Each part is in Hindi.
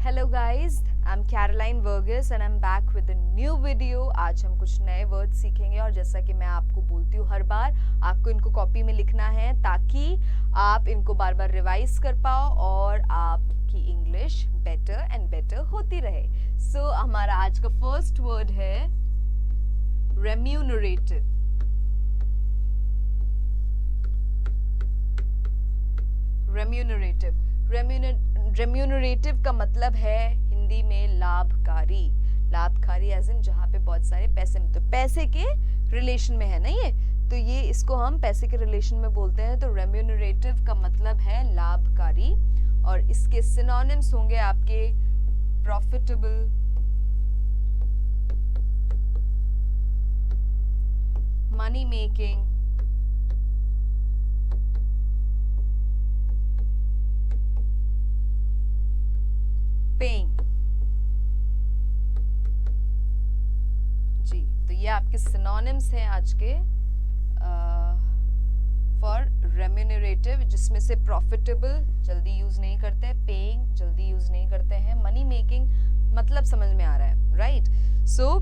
Hello guys, I am Caroline Vargas and I am back with a new video. आज हम कुछ नए वर्ड सीखेंगे और जैसा कि मैं आपको बोलती हूँ हर बार, आपको इनको कॉपी में लिखना है ताकि आप इनको बार बार रिवाइज कर पाओ और आपकी इंग्लिश बेटर एंड बेटर होती रहे। सो हमारा आज का फर्स्ट वर्ड है रेम्यूनरेटिव। रेम्यूनरेटिव रेम्यूनरेटिव का मतलब है हिंदी में लाभकारी। लाभकारी एज इन जहाँ पे बहुत सारे पैसे मिलते, तो पैसे के रिलेशन में है ना ये, तो ये इसको हम पैसे के रिलेशन में बोलते हैं। तो रेम्यूनरेटिव का मतलब है लाभकारी और इसके सिनोनिम्स होंगे आपके प्रॉफिटेबल, मनी मेकिंग, पेइंग। जी, तो ये आपके सिनोनिम्स हैं आज के फॉर रेम्यूनरेटिव, जिसमें से प्रॉफिटेबल जल्दी यूज नहीं करते, पेइंग जल्दी यूज नहीं करते हैं, मनी मेकिंग मतलब समझ में आ रहा है, राइट? सो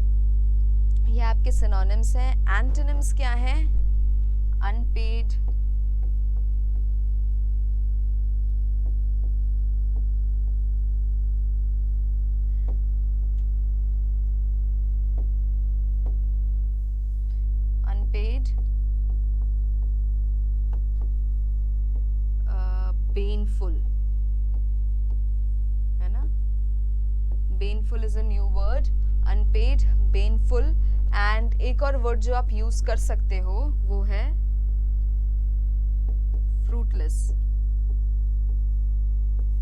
ये आपके सिनोनिम्स हैं। एंटोनिम्स क्या हैं? अनपेड, अनपेड, पेनफुल, है ना? Painful is a new word, unpaid, painful. And एक और वर्ड जो आप यूज कर सकते हो वो है फ्रूटलेस।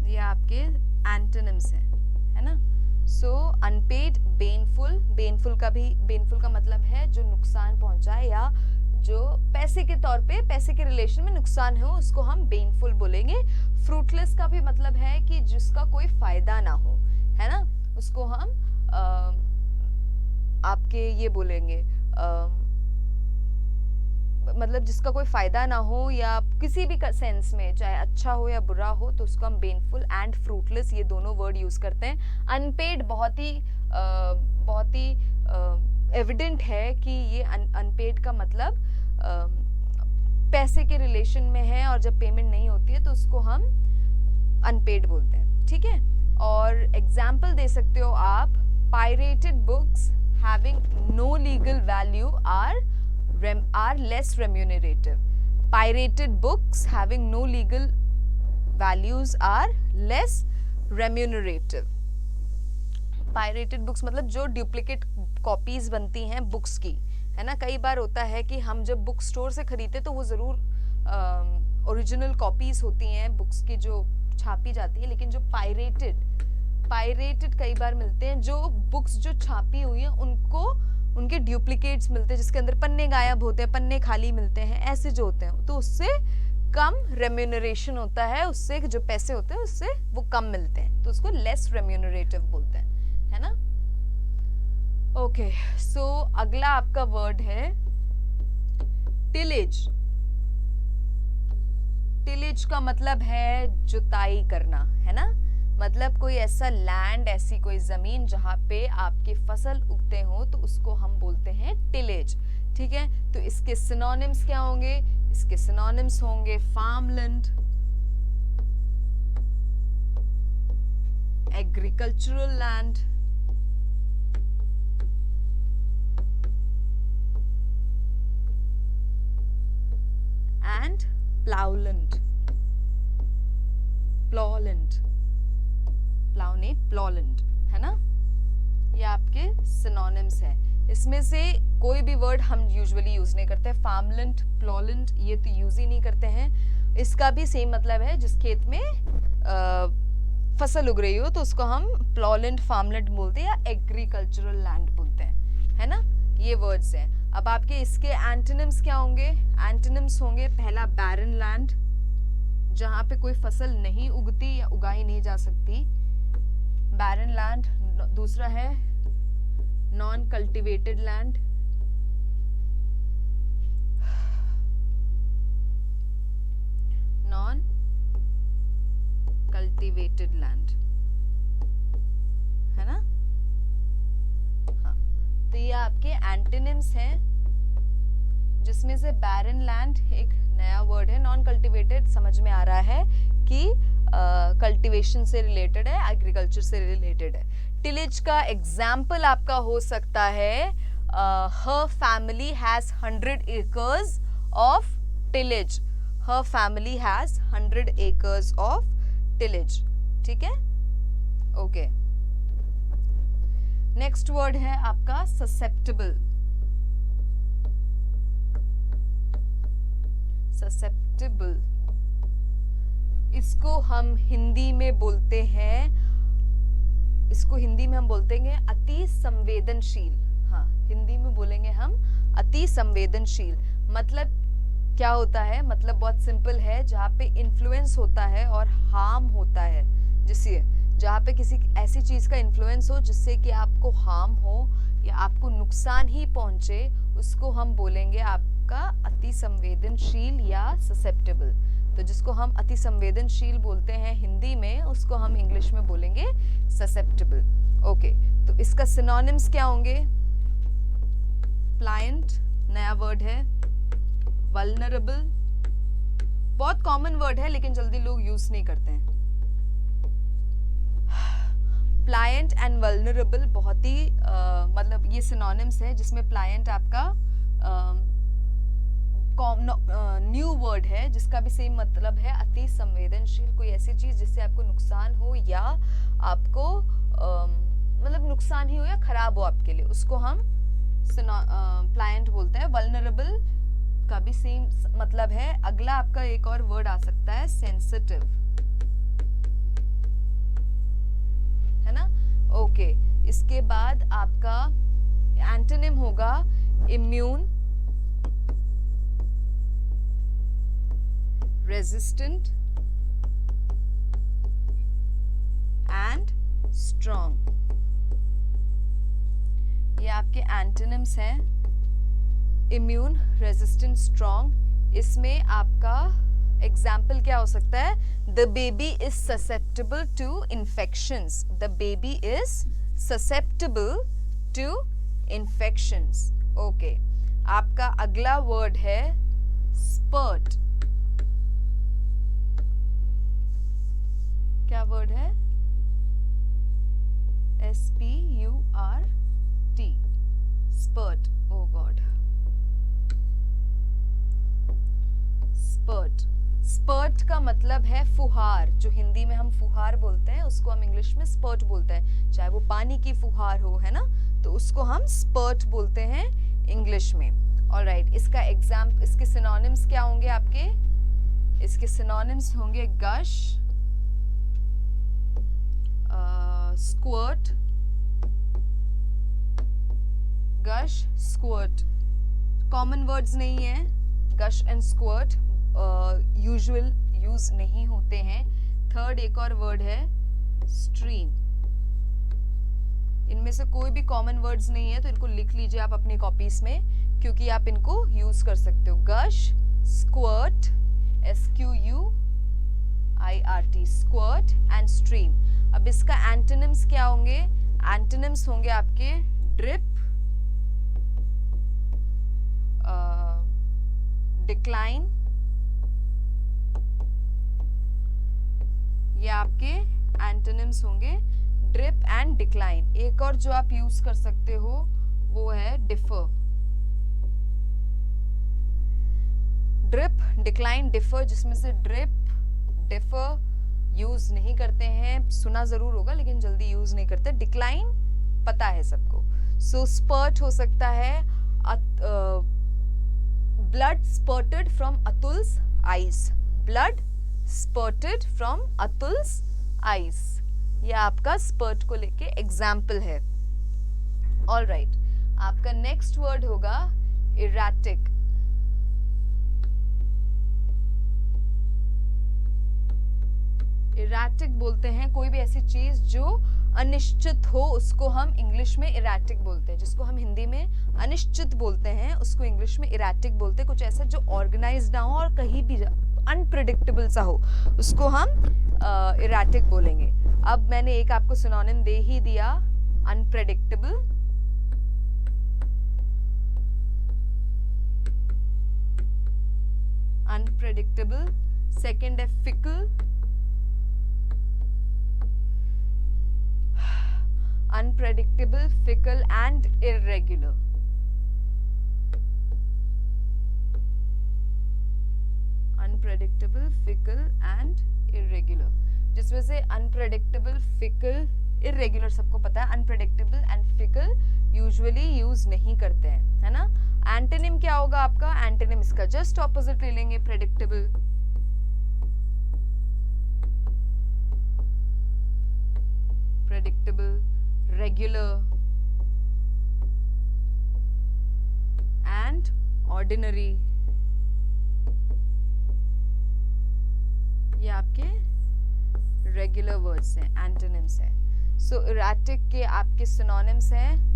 ये आपके एंटोनिम्स हैं, है ना? सो अनपेड, पेनफुल। पेनफुल का मतलब है जो नुकसान पहुंचाए या जो पैसे के तौर पे, पैसे के रिलेशन में नुकसान हो, उसको हम पेनफुल बोलेंगे। फ्रूटलेस का भी मतलब है कि जिसका कोई फायदा ना हो, है ना? उसको हम आपके ये बोलेंगे, मतलब जिसका कोई फायदा ना हो या किसी भी सेंस में, चाहे अच्छा हो या बुरा हो, तो उसको हम पेनफुल एंड फ्रूटलेस ये दोनों वर्ड यूज करते हैं। अनपेड बहुत ही एविडेंट है कि ये अनपेड का मतलब पैसे के रिलेशन में है और जब पेमेंट नहीं होती है तो उसको हम अनपेड बोलते हैं, ठीक है? और एग्जाम्पल दे सकते हो आप, pirated books having no legal value are less remunerative. Pirated books having no legal values are less remunerative. Pirated books मतलब जो डुप्लीकेट कॉपीज बनती हैं बुक्स की, है ना? कई बार होता है कि हम जब बुक स्टोर से खरीदते तो वो ज़रूर ओरिजिनल कॉपीज होती हैं बुक्स की जो छापी जाती है, लेकिन जो पायरेटेड कई बार मिलते हैं, जो बुक्स जो छापी हुई हैं उनको उनके डुप्लीकेट्स मिलते हैं, जिसके अंदर पन्ने गायब होते हैं, पन्ने खाली मिलते हैं, ऐसे जो होते हैं, तो उससे कम रेम्यूनरेशन होता है, उससे जो पैसे होते हैं उससे वो कम मिलते हैं, तो उसको लेस रेम्यूनरेटिव बोलते हैं, है ना? ओके, सो अगला आपका वर्ड है टिलेज। टिलेज का मतलब है जुताई करना, है ना? मतलब कोई ऐसा लैंड, ऐसी कोई जमीन जहाँ पे आपके फसल उगते हो, तो उसको हम बोलते हैं टिलेज, ठीक है? तो इसके सिनोनिम्स क्या होंगे? इसके सिनोनिम्स होंगे फार्मलैंड, एग्रीकल्चरल लैंड, एंड प्लाउलैंड। प्लॉलैंड, है ना? ये आपके सिनोनिम्स हैं। इसमें से कोई भी वर्ड हम यूजुअली यूज नहीं करते। फार्मलैंड, प्लॉलैंड ये तो यूज ही नहीं करते हैं। इसका भी सेम मतलब है, जिस खेत में फसल उग रही हो तो उसको हम प्लॉलैंड, फार्मलैंड बोलते हैं या एग्रीकल्चरल लैंड बोलते हैं, है ना? ये वर्ड्स हैं। अब आपके इसके एंटोनिम्स क्या होंगे? एंटोनिम्स होंगे, पहला बैरन लैंड, जहाँ पे कोई फसल नहीं उगती या उगाई नहीं जा सकती, बैरन लैंड। दूसरा है non cultivated land, non cultivated land. है ना। हाँ, तो ये आपके एंटोनिम्स हैं, जिसमें से बैरन लैंड एक नया वर्ड है, नॉन कल्टिवेटेड समझ में आ रहा है कि कल्टीवेशन से रिलेटेड है, एग्रीकल्चर से रिलेटेड है। टिलेज का एग्जाम्पल आपका हो सकता है हर family has 100 acres of tillage. हर family has 100 acres of tillage. ठीक है, ओके। नेक्स्ट वर्ड है आपका ससेप्टेबल। ससेप्टेबल, इसको हम हिंदी में बोलते हैं, इसको हिंदी में हम बोलते हैं अति संवेदनशील। हाँ, हिंदी में बोलेंगे हम अति संवेदनशील। मतलब क्या होता है, मतलब बहुत सिंपल है, जहाँ पे इन्फ्लुएंस होता है और हार्म होता है, जिससे जहाँ पे किसी ऐसी चीज का इन्फ्लुएंस हो जिससे कि आपको हार्म हो या आपको नुकसान ही पहुंचे, उसको हम बोलेंगे आपका अति संवेदनशील या ससेप्टेबल। तो जिसको हम अति संवेदनशील बोलते हैं हिंदी में, उसको हम इंग्लिश में बोलेंगे ससेप्टेबल। ओके, तो इसका सिनोनिम्स क्या होंगे? प्लायंट नया वर्ड है, वल्नरेबल बहुत कॉमन वर्ड है लेकिन जल्दी लोग यूज नहीं करते हैं। प्लायंट एंड वल्नरेबल बहुत ही मतलब ये सिनोनिम्स है, जिसमें प्लायंट आपका न्यू वर्ड है जिसका भी सेम मतलब है अति संवेदनशील। कोई ऐसी चीज जिससे आपको नुकसान हो या आपको मतलब नुकसान ही हो या खराब हो आपके लिए, उसको हम प्लायंट बोलते हैं। वल्नरेबल का भी सेम मतलब है। अगला आपका एक और वर्ड आ सकता है सेंसिटिव, है ना। ओके, इसके बाद आपका एंटोनिम होगा इम्यून, रेजिस्टेंट एंड स्ट्रॉन्ग। ये आपके एंटोनिम्स हैं, इम्यून, रेजिस्टेंट, स्ट्रॉन्ग। इसमें आपका एग्जाम्पल क्या हो सकता है? The baby is susceptible to infections. The baby is susceptible to infections. Okay, आपका अगला वर्ड है स्पर्ट। क्या वर्ड है? SPURT, spurt. Oh god, spurt. Spurt का मतलब है फुहार। जो हिंदी में हम फुहार बोलते हैं उसको हम इंग्लिश में स्पर्ट बोलते हैं, चाहे वो पानी की फुहार हो, है ना, तो उसको हम स्पर्ट बोलते हैं इंग्लिश में। ऑलराइट, इसका एग्जाम्पल, इसके सिनोनिम्स क्या होंगे आपके? इसके सिनोनिम्स होंगे गश, स्क्वर्ट, गश, स्क्वर्ट। कॉमन वर्ड्स नहीं है गश एंड स्क्वर्ट, यूजुअल यूज नहीं होते हैं। थर्ड एक और वर्ड है स्ट्रीम। इनमें से कोई भी कॉमन वर्ड्स नहीं है तो इनको लिख लीजिए आप अपनी कॉपीज में, क्योंकि आप इनको यूज कर सकते हो। Gush, squirt, SQUIRT, squirt and stream. अब इसका एंटोनिम्स क्या होंगे? एंटोनिम्स होंगे आपके ड्रिप, डिक्लाइन, ये आपके एंटोनिम्स होंगे ड्रिप एंड डिक्लाइन। एक और जो आप यूज कर सकते हो वो है डिफर। ड्रिप, डिक्लाइन, डिफर, जिसमें से ड्रिप, डिफर यूज नहीं करते हैं, सुना जरूर होगा लेकिन जल्दी यूज नहीं करते। डिक्लाइन पता है सबको। सो स्पर्ट हो सकता है blood spurted from Atul's eyes. Blood spurted from Atul's eyes, ये आपका स्पर्ट को लेके एग्जाम्पल है। ऑलराइट, आपका नेक्स्ट वर्ड होगा इरेटिक। इरेटिक बोलते हैं कोई भी ऐसी चीज जो अनिश्चित हो, उसको हम इंग्लिश में इरेटिक बोलते हैं। जिसको हम हिंदी में अनिश्चित बोलते हैं उसको इंग्लिश में इरेटिक बोलते हैं। कुछ ऐसा जो ऑर्गेनाइज्ड ना हो और कहीं भी अनप्रिडिक्टेबल सा हो, उसको हम इरेटिक बोलेंगे। अब मैंने एक आपको सिनोनिम दे ही दिया, unpredictable, unpredictable. Second है fickle, unpredictable, fickle and irregular. Unpredictable, fickle and irregular. जिसमें से unpredictable, fickle, irregular सबको पता है. Unpredictable and fickle usually use नहीं करते हैं, है ना. Antonym क्या होगा आपका? Antonym इसका just opposite ले लेंगे, predictable. Predictable, regular and ordinary. ये आपके रेगुलर वर्ड्स हैं, एंटोनिम्स हैं. सो इरेटिक के आपके सिनोनिम्स हैं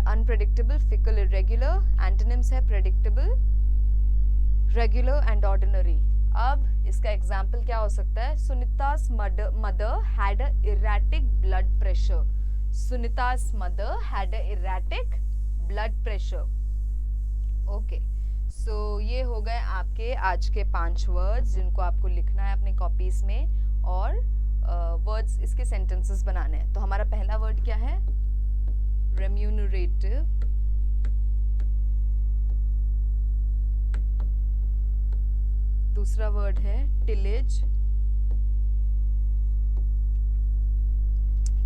अनप्रेडिक्टेबल, फिकल, इरेगुलर. एंटोनिम्स है प्रेडिक्टेबल, रेगुलर एंड ऑर्डिनरी. अब इसका एग्जाम्पल क्या हो सकता है? Sunita's mother had a erratic blood pressure. Sunita's mother had a erratic blood pressure. Okay, so ये हो गए आपके आज के 5 वर्ड्स जिनको आपको लिखना है अपने कॉपीज में और वर्ड्स इसके सेंटेंसेस बनाने हैं. तो हमारा पहला वर्ड क्या है? रेम्यूनरेटिव. दूसरा वर्ड है टिलेज.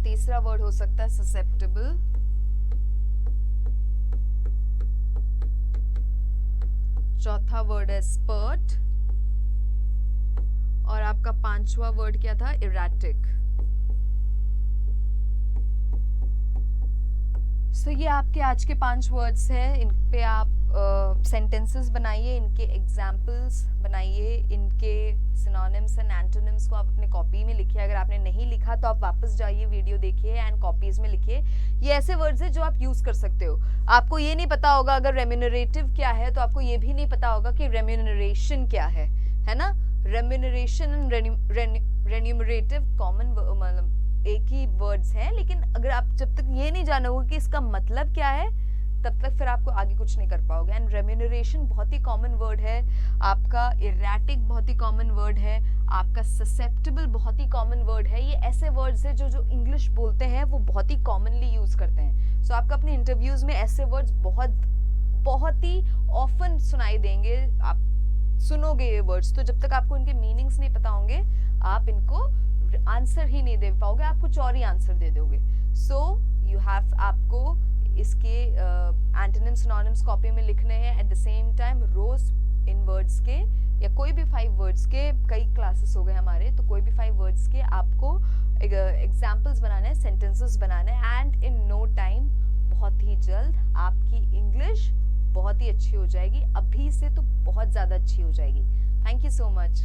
तीसरा वर्ड हो सकता है ससेप्टेबल. चौथा वर्ड है स्पर्ट और आपका 5वां वर्ड क्या था? इरेटिक. सो ये आपके आज के 5 वर्ड्स हैं. इन पे आप सेंटेंसेस बनाइए, इनके एग्जाम्पल्स बनाइए, इनके सिनोनिम्स एंड एंटोनिम्स को आप अपने कॉपी में लिखिए. अगर आपने नहीं लिखा तो आप वापस जाइए, वीडियो देखिए एंड कॉपीज में लिखिए. ये ऐसे वर्ड्स हैं जो आप यूज कर सकते हो. आपको ये नहीं पता होगा अगर रेम्यूनरेटिव क्या है, तो आपको ये भी नहीं पता होगा कि रेम्यूनरेशन क्या है ना. रेम्यूनरेशन एंड रेन्यूमरेटिव कॉमन मतलब एक ही वर्ड्स हैं, लेकिन अगर आप जब तक ये नहीं जानोगे कि इसका मतलब क्या है तब तक फिर आपको आगे कुछ नहीं कर पाओगे. एंड रेम्यूनरेशन बहुत ही कॉमन वर्ड है आपका. इरेटिक बहुत ही कॉमन वर्ड है आपका. ससेप्टेबल बहुत ही कॉमन वर्ड है. ये ऐसे वर्ड्स हैं जो इंग्लिश बोलते हैं वो बहुत ही कॉमनली यूज करते हैं. सो आपको अपने इंटरव्यूज में ऐसे वर्ड्स बहुत ही ऑफन सुनाई देंगे. आप सुनोगे ये वर्ड्स, तो जब तक आपको इनके मीनिंग्स नहीं पता होंगे आप इनको आंसर ही नहीं दे पाओगे, आप कुछ और ही आंसर दे दोगे. सो यू हैव आपको इसके एंटोनिम सिनोनिम्स कॉपी में लिखने हैं. एट द सेम टाइम रोज इन वर्ड्स के या कोई भी 5 वर्ड्स के, कई क्लासेस हो गए हमारे, तो कोई भी 5 वर्ड्स के आपको एग्जाम्पल्स बनाने हैं, सेंटेंसेस बनाने हैं. एंड इन नो टाइम बहुत ही जल्द आपकी इंग्लिश बहुत ही अच्छी हो जाएगी. अभी से तो बहुत ज़्यादा अच्छी हो जाएगी. Thank you so much.